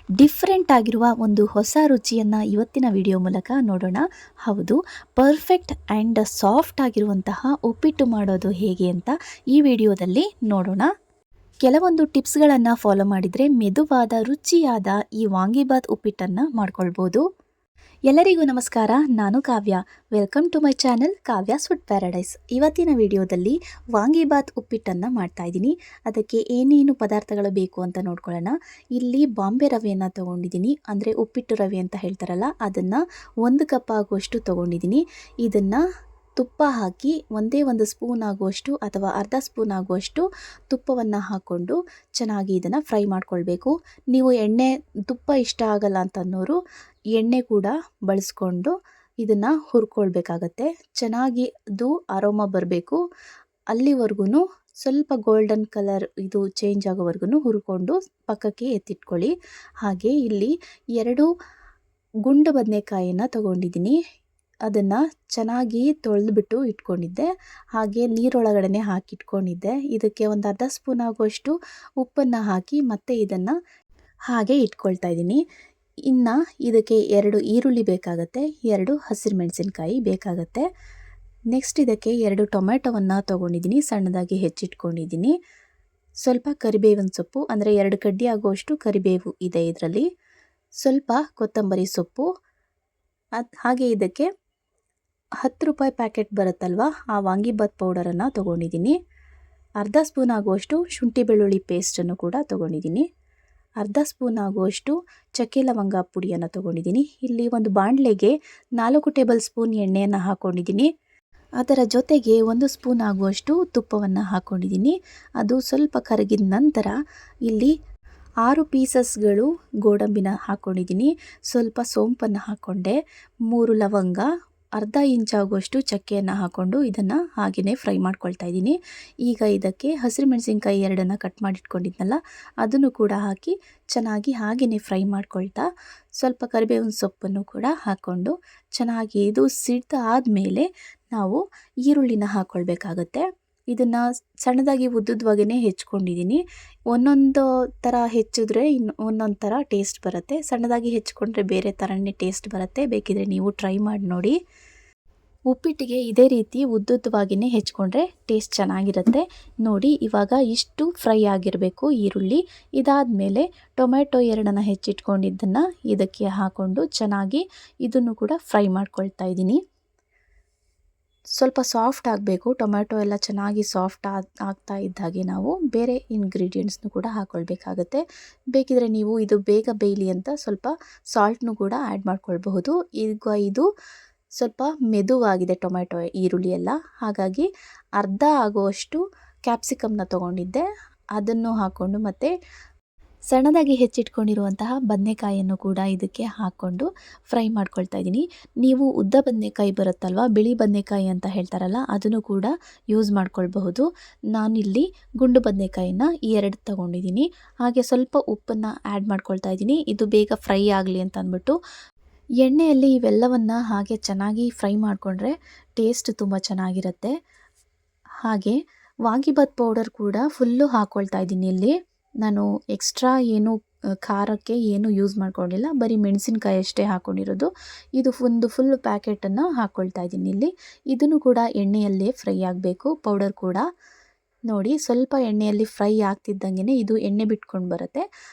Different ಆಗಿರುವ ಒಂದು ಹೊಸ ರುಚಿಯನ್ನು ಇವತ್ತಿನ ವಿಡಿಯೋ ಮೂಲಕ ನೋಡೋಣ. ಹೌದು, ಪರ್ಫೆಕ್ಟ್ ಆ್ಯಂಡ್ ಸಾಫ್ಟ್ ಆಗಿರುವಂತಹ ಉಪ್ಪಿಟ್ಟು ಮಾಡೋದು ಹೇಗೆ ಅಂತ ಈ ವಿಡಿಯೋದಲ್ಲಿ ನೋಡೋಣ. ಕೆಲವೊಂದು ಟಿಪ್ಸ್ಗಳನ್ನು ಫಾಲೋ ಮಾಡಿದರೆ ಮೆದುವಾದ ರುಚಿಯಾದ ಈ ವಾಂಗಿಬಾತ್ ಉಪ್ಪಿಟ್ಟನ್ನು ಮಾಡ್ಕೊಳ್ಬೋದು. ಎಲ್ಲರಿಗೂ ನಮಸ್ಕಾರ, ನಾನು Kavya. Welcome to my channel Kavya's food paradise. ಇವತ್ತಿನ ವಿಡಿಯೋದಲ್ಲಿ ವಾಂಗಿಬಾತ್ ಉಪ್ಪಿಟ್ಟನ್ನು ಮಾಡ್ತಾ ಇದ್ದೀನಿ. ಅದಕ್ಕೆ ಏನೇನು ಪದಾರ್ಥಗಳು ಬೇಕು ಅಂತ ನೋಡ್ಕೊಳ್ಳೋಣ. ಇಲ್ಲಿ ಬಾಂಬೆ ರವೆಯನ್ನು ತೊಗೊಂಡಿದ್ದೀನಿ, ಅಂದರೆ ಉಪ್ಪಿಟ್ಟು ರವೆ ಅಂತ ಹೇಳ್ತಾರಲ್ಲ, ಅದನ್ನು 1 ಕಪ್ ಆಗುವಷ್ಟು ತೊಗೊಂಡಿದ್ದೀನಿ. ಇದನ್ನು ತುಪ್ಪ ಹಾಕಿ ಒಂದೇ 1 ಸ್ಪೂನ್ ಆಗುವಷ್ಟು ಅಥವಾ ಅರ್ಧ ಸ್ಪೂನ್ ಆಗುವಷ್ಟು ತುಪ್ಪವನ್ನು ಹಾಕ್ಕೊಂಡು ಚೆನ್ನಾಗಿ ಇದನ್ನು ಫ್ರೈ ಮಾಡ್ಕೊಳ್ಬೇಕು. ನೀವು ತುಪ್ಪ ಇಷ್ಟ ಆಗಲ್ಲ ಅಂತನ್ನೋರು ಎಣ್ಣೆ ಕೂಡ ಬಳಸ್ಕೊಂಡು ಇದನ್ನು ಹುರ್ಕೊಳ್ಬೇಕಾಗತ್ತೆ. ಚೆನ್ನಾಗಿ ಅದು ಅರೋಮ ಬರಬೇಕು, ಅಲ್ಲಿವರೆಗೂ ಸ್ವಲ್ಪ ಗೋಲ್ಡನ್ ಕಲರ್ ಇದು ಚೇಂಜ್ ಆಗೋವರೆಗೂ ಹುರ್ಕೊಂಡು ಪಕ್ಕಕ್ಕೆ ಎತ್ತಿಟ್ಕೊಳ್ಳಿ. ಹಾಗೆ ಇಲ್ಲಿ 2 ಗುಂಡು ಬದನೆಕಾಯಿಯನ್ನು ತೊಗೊಂಡಿದ್ದೀನಿ. ಅದನ್ನು ಚೆನ್ನಾಗಿ ತೊಳೆದ್ಬಿಟ್ಟು ಇಟ್ಕೊಂಡಿದ್ದೆ. ಹಾಗೆ ನೀರೊಳಗಡೆ ಹಾಕಿಟ್ಕೊಂಡಿದ್ದೆ. ಇದಕ್ಕೆ ಒಂದು ಅರ್ಧ ಸ್ಪೂನ್ ಆಗುವಷ್ಟು ಉಪ್ಪನ್ನು ಹಾಕಿ ಮತ್ತೆ ಇದನ್ನು ಹಾಗೆ ಇಟ್ಕೊಳ್ತಾ ಇದ್ದೀನಿ. ಇನ್ನು ಇದಕ್ಕೆ 2 ಈರುಳ್ಳಿ ಬೇಕಾಗತ್ತೆ, 2 ಹಸಿರು ಮೆಣಸಿನ್ಕಾಯಿ ಬೇಕಾಗತ್ತೆ. ನೆಕ್ಸ್ಟ್ ಇದಕ್ಕೆ 2 ಟೊಮೆಟೊವನ್ನು ತೊಗೊಂಡಿದ್ದೀನಿ, ಸಣ್ಣದಾಗಿ ಹೆಚ್ಚಿಟ್ಕೊಂಡಿದ್ದೀನಿ. ಸ್ವಲ್ಪ ಕರಿಬೇವಿನ ಸೊಪ್ಪು, ಅಂದರೆ 2 ಕಡ್ಡಿ ಆಗುವಷ್ಟು ಕರಿಬೇವು ಇದೆ ಇದರಲ್ಲಿ. ಸ್ವಲ್ಪ ಕೊತ್ತಂಬರಿ ಸೊಪ್ಪು, ಹಾಗೆ ಇದಕ್ಕೆ 10 ರೂಪಾಯಿ ಪ್ಯಾಕೆಟ್ ಬರುತ್ತಲ್ವ, ಆ ವಾಂಗಿಬಾತ್ ಪೌಡರನ್ನು ತೊಗೊಂಡಿದ್ದೀನಿ. ಅರ್ಧ ಸ್ಪೂನ್ ಆಗುವಷ್ಟು ಶುಂಠಿ ಬೆಳ್ಳುಳ್ಳಿ ಪೇಸ್ಟನ್ನು ಕೂಡ ತೊಗೊಂಡಿದ್ದೀನಿ. ಅರ್ಧ ಸ್ಪೂನ್ ಆಗುವಷ್ಟು ಚಕ್ಕೆ ಲವಂಗ ಪುಡಿಯನ್ನು ತೊಗೊಂಡಿದ್ದೀನಿ. ಇಲ್ಲಿ ಒಂದು ಬಾಣಲೆಗೆ 4 ಟೇಬಲ್ ಸ್ಪೂನ್ ಎಣ್ಣೆಯನ್ನು ಹಾಕ್ಕೊಂಡಿದ್ದೀನಿ. ಅದರ ಜೊತೆಗೆ 1 ಸ್ಪೂನ್ ಆಗುವಷ್ಟು ತುಪ್ಪವನ್ನು ಹಾಕ್ಕೊಂಡಿದ್ದೀನಿ. ಅದು ಸ್ವಲ್ಪ ಕರಗಿದ ನಂತರ ಇಲ್ಲಿ 6 ಪೀಸಸ್ಗಳು ಗೋಡಂಬಿನ ಹಾಕ್ಕೊಂಡಿದ್ದೀನಿ. ಸ್ವಲ್ಪ ಸೋಂಪನ್ನು ಹಾಕ್ಕೊಂಡೆ, 3 ಲವಂಗ, ಅರ್ಧ ಇಂಚ್ ಆಗುವಷ್ಟು ಚಕ್ಕೆಯನ್ನು ಹಾಕ್ಕೊಂಡು ಇದನ್ನು ಹಾಗೆಯೇ ಫ್ರೈ ಮಾಡ್ಕೊಳ್ತಾ ಇದ್ದೀನಿ. ಈಗ ಇದಕ್ಕೆ ಹಸಿರು ಮೆಣಸಿನ್ಕಾಯಿ 2 ಕಟ್ ಮಾಡಿಟ್ಕೊಂಡಿದ್ನಲ್ಲ, ಅದನ್ನು ಕೂಡ ಹಾಕಿ ಚೆನ್ನಾಗಿ ಹಾಗೆಯೇ ಫ್ರೈ ಮಾಡ್ಕೊಳ್ತಾ ಸ್ವಲ್ಪ ಕರಿಬೇವಿನ ಸೊಪ್ಪನ್ನು ಕೂಡ ಹಾಕ್ಕೊಂಡು ಚೆನ್ನಾಗಿ ಇದು ಸಿಡ್ದಾದ್ಮೇಲೆ ನಾವು ಈರುಳ್ಳಿನ ಹಾಕ್ಕೊಳ್ಬೇಕಾಗತ್ತೆ. ಇದನ್ನು ಸಣ್ಣದಾಗಿ ಉದ್ದುದ್ವಾಗೇ ಹೆಚ್ಕೊಂಡಿದ್ದೀನಿ. ಒಂದೊಂದು ಥರ ಹೆಚ್ಚಿದ್ರೆ ಒಂದೊಂದು ಥರ ಟೇಸ್ಟ್ ಬರುತ್ತೆ. ಸಣ್ಣದಾಗಿ ಹೆಚ್ಕೊಂಡ್ರೆ ಬೇರೆ ಥರನೇ ಟೇಸ್ಟ್ ಬರುತ್ತೆ. ಬೇಕಿದ್ರೆ ನೀವು ಟ್ರೈ ಮಾಡಿ ನೋಡಿ. ಉಪ್ಪಿಟ್ಟಿಗೆ ಇದೇ ರೀತಿ ಉದ್ದುದ್ವಾಗಿಯೇ ಹೆಚ್ಕೊಂಡ್ರೆ ಟೇಸ್ಟ್ ಚೆನ್ನಾಗಿರುತ್ತೆ. ನೋಡಿ, ಇವಾಗ ಇಷ್ಟು ಫ್ರೈ ಆಗಿರಬೇಕು ಈರುಳ್ಳಿ. ಇದಾದಮೇಲೆ ಟೊಮೆಟೊ 2 ಹೆಚ್ಚಿಟ್ಕೊಂಡಿದ್ದನ್ನು ಇದಕ್ಕೆ ಹಾಕ್ಕೊಂಡು ಚೆನ್ನಾಗಿ ಇದನ್ನು ಕೂಡ ಫ್ರೈ ಮಾಡ್ಕೊಳ್ತಾ ಇದ್ದೀನಿ. ಸ್ವಲ್ಪ ಸಾಫ್ಟ್ ಆಗಬೇಕು, ಟೊಮೆಟೊ ಎಲ್ಲ ಚೆನ್ನಾಗಿ ಸಾಫ್ಟ್ ಆಗ್ತಾ ಇದ್ದಾಗೆ ನಾವು ಬೇರೆ ಇಂಗ್ರೀಡಿಯೆಂಟ್ಸ್ನು ಕೂಡ ಹಾಕ್ಕೊಳ್ಬೇಕಾಗತ್ತೆ. ಬೇಕಿದ್ರೆ ನೀವು ಇದು ಬೇಗ ಬೇಯಲಿ ಅಂತ ಸ್ವಲ್ಪ ಸಾಲ್ಟ್ನು ಕೂಡ ಆ್ಯಡ್ ಮಾಡ್ಕೊಳ್ಬಹುದು. ಈಗ ಇದು ಸ್ವಲ್ಪ ಮೆದುವಾಗಿದೆ ಟೊಮೆಟೊ ಈರುಳ್ಳಿ ಎಲ್ಲ, ಹಾಗಾಗಿ ಅರ್ಧ ಆಗುವಷ್ಟು ಕ್ಯಾಪ್ಸಿಕಮ್ನ ತೊಗೊಂಡಿದ್ದೆ, ಅದನ್ನು ಹಾಕ್ಕೊಂಡು ಮತ್ತು ಸಣ್ಣದಾಗಿ ಹೆಚ್ಚಿಟ್ಕೊಂಡಿರುವಂತಹ ಬದನೆಕಾಯಿಯನ್ನು ಕೂಡ ಇದಕ್ಕೆ ಹಾಕ್ಕೊಂಡು ಫ್ರೈ ಮಾಡ್ಕೊಳ್ತಾ ಇದ್ದೀನಿ. ನೀವು ಉದ್ದ ಬದನೆಕಾಯಿ ಬರುತ್ತಲ್ವ, ಬಿಳಿ ಬದನೆಕಾಯಿ ಅಂತ ಹೇಳ್ತಾರಲ್ಲ, ಅದನ್ನು ಕೂಡ ಯೂಸ್ ಮಾಡ್ಕೊಳ್ಬಹುದು. ನಾನಿಲ್ಲಿ ಗುಂಡು ಬದನೆಕಾಯಿನ 2 ತೊಗೊಂಡಿದ್ದೀನಿ. ಹಾಗೆ ಸ್ವಲ್ಪ ಉಪ್ಪನ್ನು ಆ್ಯಡ್ ಮಾಡ್ಕೊಳ್ತಾ ಇದ್ದೀನಿ, ಇದು ಬೇಗ ಫ್ರೈ ಆಗಲಿ ಅಂತ ಅಂದ್ಬಿಟ್ಟು. ಎಣ್ಣೆಯಲ್ಲಿ ಇವೆಲ್ಲವನ್ನು ಹಾಗೆ ಚೆನ್ನಾಗಿ ಫ್ರೈ ಮಾಡಿಕೊಂಡ್ರೆ ಟೇಸ್ಟ್ ತುಂಬ ಚೆನ್ನಾಗಿರುತ್ತೆ. ಹಾಗೆ ವಾಂಗಿಬಾತ್ ಪೌಡರ್ ಕೂಡ ಫುಲ್ಲು ಹಾಕ್ಕೊಳ್ತಾ ಇದ್ದೀನಿ. ಇಲ್ಲಿ ನಾನು ಎಕ್ಸ್ಟ್ರಾ ಏನು ಖಾರಕ್ಕೆ ಏನು ಯೂಸ್ ಮಾಡ್ಕೊಂಡಿಲ್ಲ, ಬರೀ ಮೆಣಸಿನ್ಕಾಯಿ ಅಷ್ಟೇ ಹಾಕ್ಕೊಂಡಿರೋದು. ಇದು ಒಂದು ಫುಲ್ ಪ್ಯಾಕೆಟನ್ನು ಹಾಕ್ಕೊಳ್ತಾ ಇದ್ದೀನಿ ಇಲ್ಲಿ. ಇದನ್ನು ಕೂಡ ಎಣ್ಣೆಯಲ್ಲೇ ಫ್ರೈ ಆಗಬೇಕು, ಪೌಡರ್ ಕೂಡ. ನೋಡಿ, ಸ್ವಲ್ಪ ಎಣ್ಣೆಯಲ್ಲಿ ಫ್ರೈ ಆಗ್ತಿದ್ದಂಗೆ ಇದು ಎಣ್ಣೆ ಬಿಟ್ಕೊಂಡು ಬರುತ್ತೆ.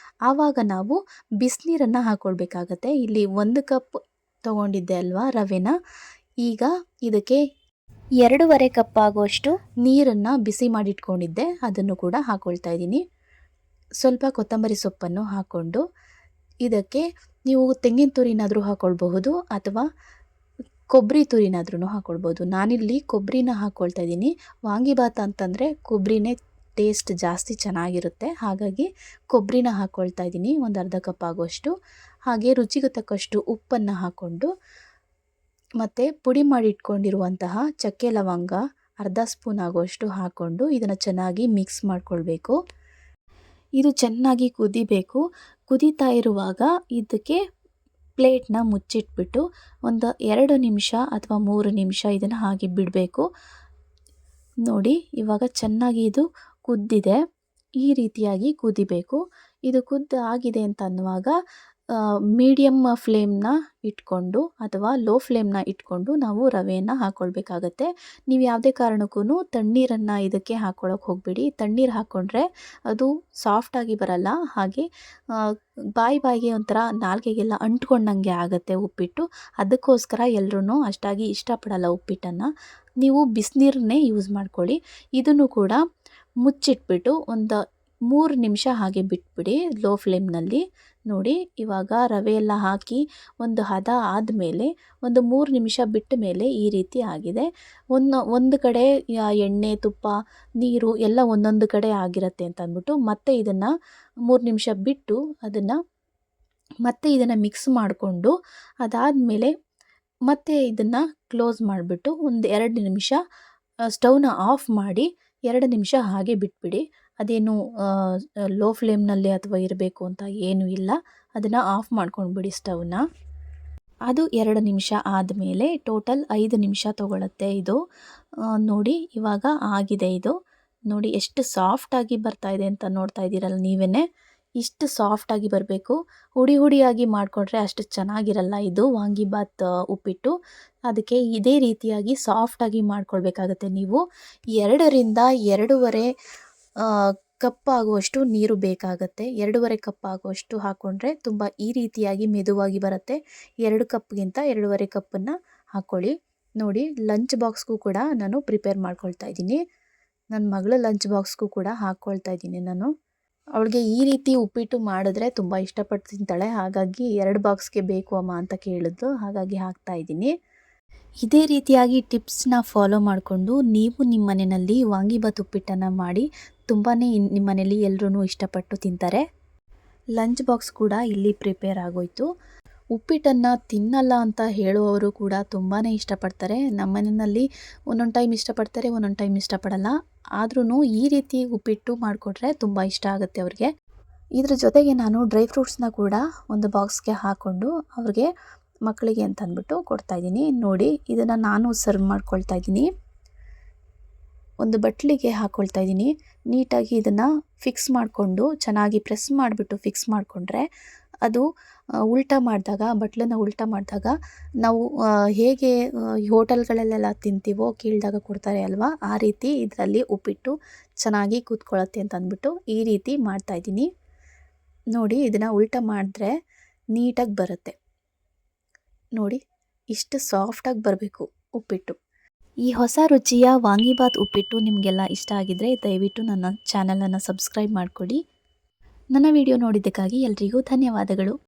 ಆವಾಗ ನಾವು ಬಿಸಿನೀರನ್ನು ಹಾಕ್ಕೊಳ್ಬೇಕಾಗತ್ತೆ. ಇಲ್ಲಿ 1 ಕಪ್ ತೊಗೊಂಡಿದ್ದೆ ಅಲ್ವಾ ರವೆನ, ಈಗ ಇದಕ್ಕೆ 2.5 ಕಪ್ ಆಗುವಷ್ಟು ನೀರನ್ನು ಬಿಸಿ ಮಾಡಿಟ್ಕೊಂಡಿದ್ದೆ, ಅದನ್ನು ಕೂಡ ಹಾಕ್ಕೊಳ್ತಾ ಇದ್ದೀನಿ. ಸ್ವಲ್ಪ ಕೊತ್ತಂಬರಿ ಸೊಪ್ಪನ್ನು ಹಾಕ್ಕೊಂಡು ಇದಕ್ಕೆ ನೀವು ತೆಂಗಿನ ತುರಿನಾದರೂ ಹಾಕ್ಕೊಳ್ಬಹುದು ಅಥವಾ ಕೊಬ್ಬರಿ ತುರಿನಾದ್ರೂ ಹಾಕ್ಕೊಳ್ಬೋದು. ನಾನಿಲ್ಲಿ ಕೊಬ್ಬರಿನ ಹಾಕ್ಕೊಳ್ತಾ ಇದ್ದೀನಿ. ವಾಂಗಿಬಾತ್ ಅಂತಂದರೆ ಕೊಬ್ಬರಿನೇ ಟೇಸ್ಟ್ ಜಾಸ್ತಿ ಚೆನ್ನಾಗಿರುತ್ತೆ, ಹಾಗಾಗಿ ಕೊಬ್ಬರಿನ ಹಾಕ್ಕೊಳ್ತಾ ಇದ್ದೀನಿ, ಒಂದು ಅರ್ಧ ಕಪ್ ಆಗುವಷ್ಟು. ಹಾಗೆ ರುಚಿಗೆ ತಕ್ಕಷ್ಟು ಉಪ್ಪನ್ನು ಹಾಕ್ಕೊಂಡು ಮತ್ತು ಪುಡಿ ಮಾಡಿಟ್ಕೊಂಡಿರುವಂತಹ ಚಕ್ಕೆ ಲವಂಗ ಅರ್ಧ ಸ್ಪೂನ್ ಆಗುವಷ್ಟು ಹಾಕ್ಕೊಂಡು ಇದನ್ನು ಚೆನ್ನಾಗಿ ಮಿಕ್ಸ್ ಮಾಡ್ಕೊಳ್ಬೇಕು. ಇದು ಚೆನ್ನಾಗಿ ಕುದಿಬೇಕು. ಕುದೀತಾ ಇರುವಾಗ ಇದಕ್ಕೆ ಪ್ಲೇಟ್ನ ಮುಚ್ಚಿಟ್ಬಿಟ್ಟು ಒಂದು 2 ನಿಮಿಷ ಅಥವಾ 3 ನಿಮಿಷ ಇದನ್ನು ಹಾಗೆ ಬಿಡಬೇಕು. ನೋಡಿ, ಇವಾಗ ಚೆನ್ನಾಗಿ ಇದು ಕುದ್ದಿದೆ, ಈ ರೀತಿಯಾಗಿ ಕುದಿಬೇಕು. ಇದು ಕುದ್ದು ಆಗಿದೆ ಅಂತ ಅನ್ನುವಾಗ ಮೀಡಿಯಮ್ ಫ್ಲೇಮ್ನ ಇಟ್ಕೊಂಡು ಅಥವಾ ಲೋ ಫ್ಲೇಮ್ನ ಇಟ್ಕೊಂಡು ನಾವು ರವೆಯನ್ನು ಹಾಕ್ಕೊಳ್ಬೇಕಾಗತ್ತೆ. ನೀವು ಯಾವುದೇ ಕಾರಣಕ್ಕೂ ತಣ್ಣೀರನ್ನು ಇದಕ್ಕೆ ಹಾಕ್ಕೊಳ್ಳೋಕೆ ಹೋಗಬೇಡಿ. ತಣ್ಣೀರು ಹಾಕ್ಕೊಂಡ್ರೆ ಅದು ಸಾಫ್ಟಾಗಿ ಬರಲ್ಲ, ಹಾಗೆ ಬಾಯಿಗೆ ಒಂಥರ ನಾಲ್ಗೆಗೆಲ್ಲ ಅಂಟ್ಕೊಂಡಂಗೆ ಆಗುತ್ತೆ ಉಪ್ಪಿಟ್ಟು. ಅದಕ್ಕೋಸ್ಕರ ಎಲ್ಲರೂ ಅಷ್ಟಾಗಿ ಇಷ್ಟಪಡಲ್ಲ ಉಪ್ಪಿಟ್ಟನ್ನು. ನೀವು ಬಿಸಿನೀರನ್ನೇ ಯೂಸ್ ಮಾಡ್ಕೊಳ್ಳಿ. ಇದನ್ನು ಕೂಡ ಮುಚ್ಚಿಟ್ಬಿಟ್ಟು ಒಂದು 3 ನಿಮಿಷ ಹಾಗೆ ಬಿಟ್ಬಿಡಿ ಲೋ ಫ್ಲೇಮ್ನಲ್ಲಿ. ನೋಡಿ ಇವಾಗ ರವೆ ಎಲ್ಲ ಹಾಕಿ ಒಂದು ಹದ ಆದಮೇಲೆ ಒಂದು 3 ನಿಮಿಷ ಬಿಟ್ಟ ಮೇಲೆ ಈ ರೀತಿ ಆಗಿದೆ. ಒಂದು ಕಡೆ ಎಣ್ಣೆ, ತುಪ್ಪ, ನೀರು ಎಲ್ಲ ಒಂದೊಂದು ಕಡೆ ಆಗಿರುತ್ತೆ ಅಂತ ಅಂದ್ಬಿಟ್ಟು ಮತ್ತೆ ಇದನ್ನು 3 ನಿಮಿಷ ಬಿಟ್ಟು ಮತ್ತೆ ಇದನ್ನು ಮಿಕ್ಸ್ ಮಾಡಿಕೊಂಡು ಅದಾದಮೇಲೆ ಮತ್ತೆ ಇದನ್ನು ಕ್ಲೋಸ್ ಮಾಡಿಬಿಟ್ಟು ಒಂದು 2 ನಿಮಿಷ ಸ್ಟವ್ನ ಆಫ್ ಮಾಡಿ 2 ನಿಮಿಷ ಹಾಗೆ ಬಿಟ್ಬಿಡಿ. ಅದೇನು ಲೋ ಫ್ಲೇಮ್ನಲ್ಲಿ ಅಥವಾ ಇರಬೇಕು ಅಂತ ಏನೂ ಇಲ್ಲ. ಅದನ್ನು ಆಫ್ ಮಾಡ್ಕೊಂಡ್ಬಿಡಿ ಸ್ಟವ್ನ. ಅದು 2 ನಿಮಿಷ ಆದಮೇಲೆ ಟೋಟಲ್ 5 ನಿಮಿಷ ತೊಗೊಳುತ್ತೆ ಇದು. ನೋಡಿ ಇವಾಗ ಆಗಿದೆ ಇದು. ನೋಡಿ ಎಷ್ಟು ಸಾಫ್ಟಾಗಿ ಬರ್ತಾ ಇದೆ ಅಂತ ನೋಡ್ತಾ ಇದ್ದೀರಲ್ಲ ನೀವೇ. ಇಷ್ಟು ಸಾಫ್ಟಾಗಿ ಬರಬೇಕು. ಹುಡಿಯಾಗಿ ಮಾಡಿಕೊಂಡ್ರೆ ಅಷ್ಟು ಚೆನ್ನಾಗಿರಲ್ಲ ಇದು ವಾಂಗಿಬಾತ್ ಉಪ್ಪಿಟ್ಟು. ಅದಕ್ಕೆ ಇದೇ ರೀತಿಯಾಗಿ ಸಾಫ್ಟಾಗಿ ಮಾಡ್ಕೊಳ್ಬೇಕಾಗತ್ತೆ. ನೀವು 2ರಿಂದ 2.5 ಕಪ್ ಆಗುವಷ್ಟು ನೀರು ಬೇಕಾಗುತ್ತೆ. 2.5 ಕಪ್ ಆಗುವಷ್ಟು ಹಾಕ್ಕೊಂಡ್ರೆ ತುಂಬ ಈ ರೀತಿಯಾಗಿ ಮೆದುವಾಗಿ ಬರುತ್ತೆ. 2 ಕಪ್ಗಿಂತ 2.5 ಕಪ್ಪನ್ನು ಹಾಕ್ಕೊಳ್ಳಿ. ನೋಡಿ ಲಂಚ್ ಬಾಕ್ಸ್ಗೂ ಕೂಡ ನಾನು ಪ್ರಿಪೇರ್ ಮಾಡ್ಕೊಳ್ತಾ ಇದ್ದೀನಿ. ನನ್ನ ಮಗಳ ಲಂಚ್ ಬಾಕ್ಸ್ಗೂ ಕೂಡ ಹಾಕ್ಕೊಳ್ತಾ ಇದ್ದೀನಿ ನಾನು. ಅವಳಿಗೆ ಈ ರೀತಿ ಉಪ್ಪಿಟ್ಟು ಮಾಡಿದ್ರೆ ತುಂಬ ಇಷ್ಟಪಟ್ಟು ತಿಂತಾಳೆ. ಹಾಗಾಗಿ 2 ಬಾಕ್ಸ್ಗೆ ಬೇಕು ಅಮ್ಮ ಅಂತ ಕೇಳಿದ್ಲು, ಹಾಗಾಗಿ ಹಾಕ್ತಾ ಇದ್ದೀನಿ. ಇದೇ ರೀತಿಯಾಗಿ ಟಿಪ್ಸ್ನ ಫಾಲೋ ಮಾಡಿಕೊಂಡು ನೀವು ನಿಮ್ಮ ಮನೆಯಲ್ಲಿ ವಾಂಗಿಬಾತ್ ಉಪ್ಪಿಟ್ಟನ್ನು ಮಾಡಿ ತುಂಬಾ ನಿಮ್ಮ ಮನೇಲಿ ಎಲ್ಲರೂ ಇಷ್ಟಪಟ್ಟು ತಿಂತಾರೆ. ಲಂಚ್ ಬಾಕ್ಸ್ ಕೂಡ ಇಲ್ಲಿ ಪ್ರಿಪೇರ್ ಆಗೋಯ್ತು. ಉಪ್ಪಿಟ್ಟನ್ನು ತಿನ್ನಲ್ಲ ಅಂತ ಹೇಳುವವರು ಕೂಡ ತುಂಬಾ ಇಷ್ಟಪಡ್ತಾರೆ. ನಮ್ಮ ಮನೆಯಲ್ಲಿ ಒಂದೊಂದು ಟೈಮ್ ಇಷ್ಟಪಡ್ತಾರೆ, ಒಂದೊಂದು ಟೈಮ್ ಇಷ್ಟಪಡಲ್ಲ. ಆದ್ರೂ ಈ ರೀತಿ ಉಪ್ಪಿಟ್ಟು ಮಾಡಿಕೊಟ್ರೆ ತುಂಬ ಇಷ್ಟ ಆಗುತ್ತೆ ಅವ್ರಿಗೆ. ಇದ್ರ ಜೊತೆಗೆ ನಾನು ಡ್ರೈ ಫ್ರೂಟ್ಸ್ನ ಕೂಡ ಒಂದು ಬಾಕ್ಸ್ಗೆ ಹಾಕ್ಕೊಂಡು ಅವ್ರಿಗೆ ಮಕ್ಕಳಿಗೆ ಅಂತ ಅಂದ್ಬಿಟ್ಟು ಕೊಡ್ತಾಯಿದ್ದೀನಿ. ನೋಡಿ ಇದನ್ನು ನಾನು ಸರ್ವ್ ಮಾಡ್ಕೊಳ್ತಾ ಇದ್ದೀನಿ. ಒಂದು ಬಟ್ಲಿಗೆ ಹಾಕ್ಕೊಳ್ತಾ ಇದ್ದೀನಿ. ನೀಟಾಗಿ ಇದನ್ನು ಫಿಕ್ಸ್ ಮಾಡಿಕೊಂಡು ಚೆನ್ನಾಗಿ ಪ್ರೆಸ್ ಮಾಡಿಬಿಟ್ಟು ಫಿಕ್ಸ್ ಮಾಡಿಕೊಂಡ್ರೆ ಅದು ಉಲ್ಟಾ ಮಾಡಿದಾಗ, ಬಟ್ಲನ್ನು ಉಲ್ಟಾ ಮಾಡಿದಾಗ ನಾವು ಹೇಗೆ ಹೋಟೆಲ್ಗಳಲ್ಲೆಲ್ಲ ತಿಂತೀವೋ ಕೀಳ್ದಾಗ ಕೊಡ್ತಾರೆ ಅಲ್ವಾ, ಆ ರೀತಿ ಇದರಲ್ಲಿ ಉಪ್ಪಿಟ್ಟು ಚೆನ್ನಾಗಿ ಕೂತ್ಕೊಳ್ಳುತ್ತೆ ಅಂತ ಅಂದ್ಬಿಟ್ಟು ಈ ರೀತಿ ಮಾಡ್ತಾಯಿದ್ದೀನಿ. ನೋಡಿ ಇದನ್ನು ಉಲ್ಟಾ ಮಾಡಿದ್ರೆ ನೀಟಾಗಿ ಬರುತ್ತೆ. ನೋಡಿ ಇಷ್ಟು ಸಾಫ್ಟಾಗಿ ಬರಬೇಕು ಉಪ್ಪಿಟ್ಟು. ಈ ಹೊಸ ರುಚಿಯ ವಾಂಗಿಬಾತ್ ಉಪ್ಪಿಟ್ಟು ನಿಮಗೆಲ್ಲ ಇಷ್ಟ ಆಗಿದ್ದರೆ ದಯವಿಟ್ಟು ನನ್ನ ಚಾನಲನ್ನು ಸಬ್ಸ್ಕ್ರೈಬ್ ಮಾಡಿಕೊಡಿ. ನನ್ನ ವಿಡಿಯೋ ನೋಡಿದ್ದಕ್ಕಾಗಿ ಎಲ್ರಿಗೂ ಧನ್ಯವಾದಗಳು.